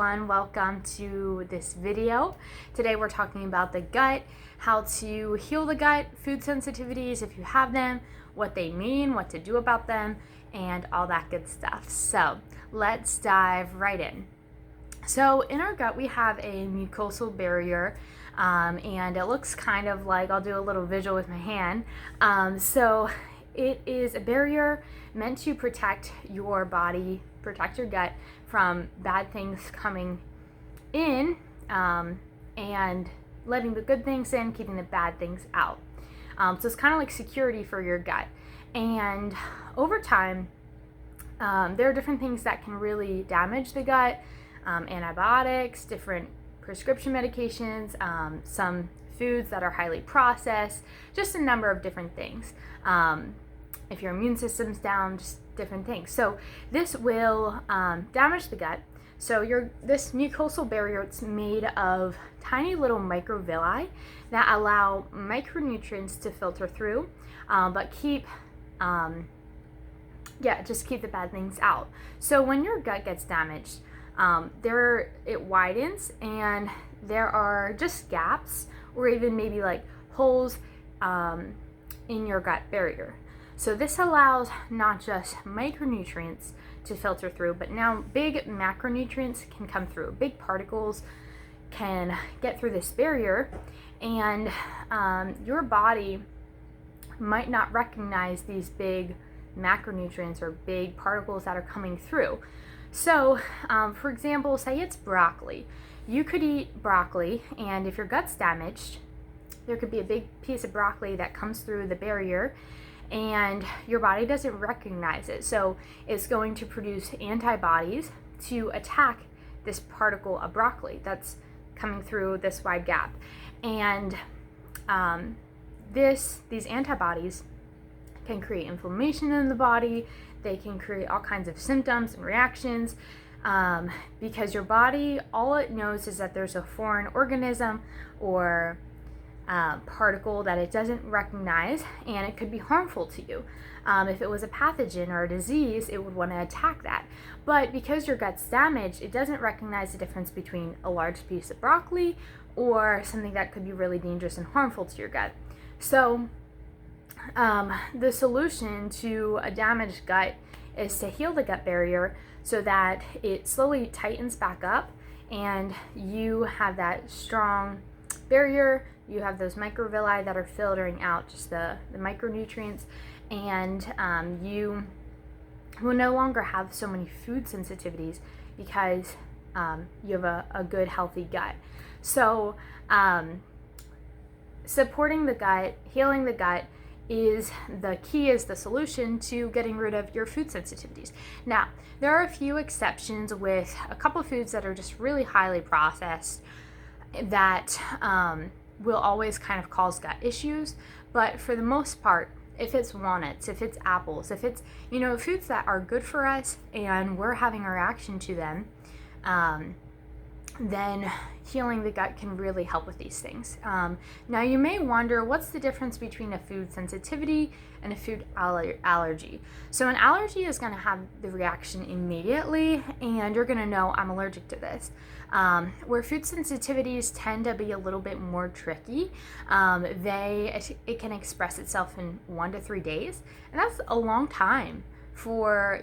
everyone, welcome to this video. Today we're talking about the gut, how to heal the gut, food sensitivities if you have them, what they mean, what to do about them, and all that good stuff. So let's dive right in. So in our gut we have a mucosal barrier, and it looks kind of like, I'll do a little visual with my hand. So it is a barrier meant to protect your body, protect your gut from bad things coming in, and letting the good things in, keeping the bad things out. So it's kind of like security for your gut. And over time, there are different things that can really damage the gut. Antibiotics, different prescription medications, some foods that are highly processed, just a number of different things. If your immune system's down, just different things. So this will damage the gut. So this mucosal barrier, it's made of tiny little microvilli that allow micronutrients to filter through, but just keep the bad things out. So when your gut gets damaged, it widens, and there are just gaps or even maybe like holes in your gut barrier. So this allows not just micronutrients to filter through, but now big macronutrients can come through. Big particles can get through this barrier, and your body might not recognize these big macronutrients or big particles that are coming through. So, for example, say it's broccoli. You could eat broccoli, and if your gut's damaged, there could be a big piece of broccoli that comes through the barrier, and your body doesn't recognize it. So it's going to produce antibodies to attack this particle of broccoli that's coming through this wide gap. And these antibodies can create inflammation in the body. They can create all kinds of symptoms and reactions, because your body, all it knows is that there's a foreign organism or particle that it doesn't recognize, and it could be harmful to you. If it was a pathogen or a disease, it would want to attack that. But because your gut's damaged, it doesn't recognize the difference between a large piece of broccoli or something that could be really dangerous and harmful to your gut. So the solution to a damaged gut is to heal the gut barrier so that it slowly tightens back up, and you have that strong barrier. You have those microvilli that are filtering out just the micronutrients, and you will no longer have so many food sensitivities because you have a good, healthy gut. So supporting the gut, healing the gut is the solution to getting rid of your food sensitivities. Now, there are a few exceptions with a couple of foods that are just really highly processed that will always kind of cause gut issues. But for the most part, if it's walnuts, if it's apples, if it's, foods that are good for us and we're having a reaction to them, then healing the gut can really help with these things. Now you may wonder, what's the difference between a food sensitivity and a food allergy? So an allergy is going to have the reaction immediately, and you're going to know, I'm allergic to this. Where food sensitivities tend to be a little bit more tricky. It can express itself in 1 to 3 days, and that's a long time for,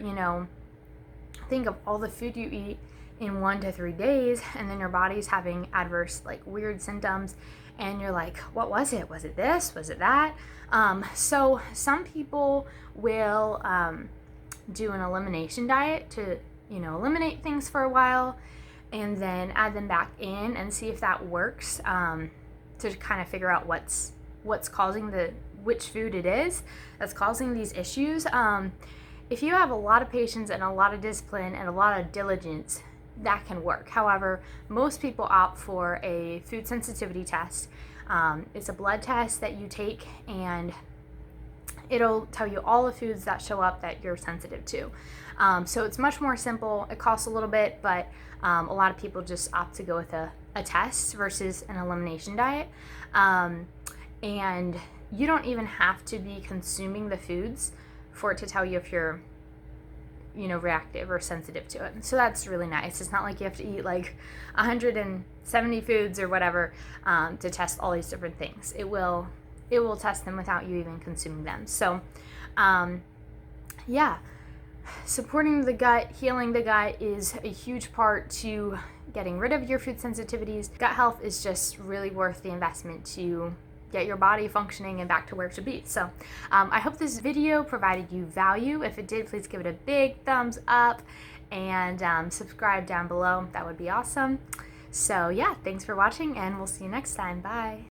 think of all the food you eat in 1 to 3 days, and then your body's having adverse, like, weird symptoms, and you're like, what was it? Was it this? Was it that? So some people will do an elimination diet to, eliminate things for a while, and then add them back in and see if that works, to kind of figure out what's causing which food it is that's causing these issues. If you have a lot of patience and a lot of discipline and a lot of diligence, that can work. However, most people opt for a food sensitivity test. It's a blood test that you take, and it'll tell you all the foods that show up that you're sensitive to. So it's much more simple. It costs a little bit, but a lot of people just opt to go with a test versus an elimination diet. And you don't even have to be consuming the foods for it to tell you if you're reactive or sensitive to it. So that's really nice. It's not like you have to eat like 170 foods or whatever to test all these different things. It will test them without you even consuming them. So yeah, supporting the gut, healing the gut is a huge part to getting rid of your food sensitivities. Gut health is just really worth the investment to get your body functioning and back to where it should be. So I hope this video provided you value. If it did, please give it a big thumbs up and subscribe down below. That would be awesome. So yeah, thanks for watching and we'll see you next time. Bye.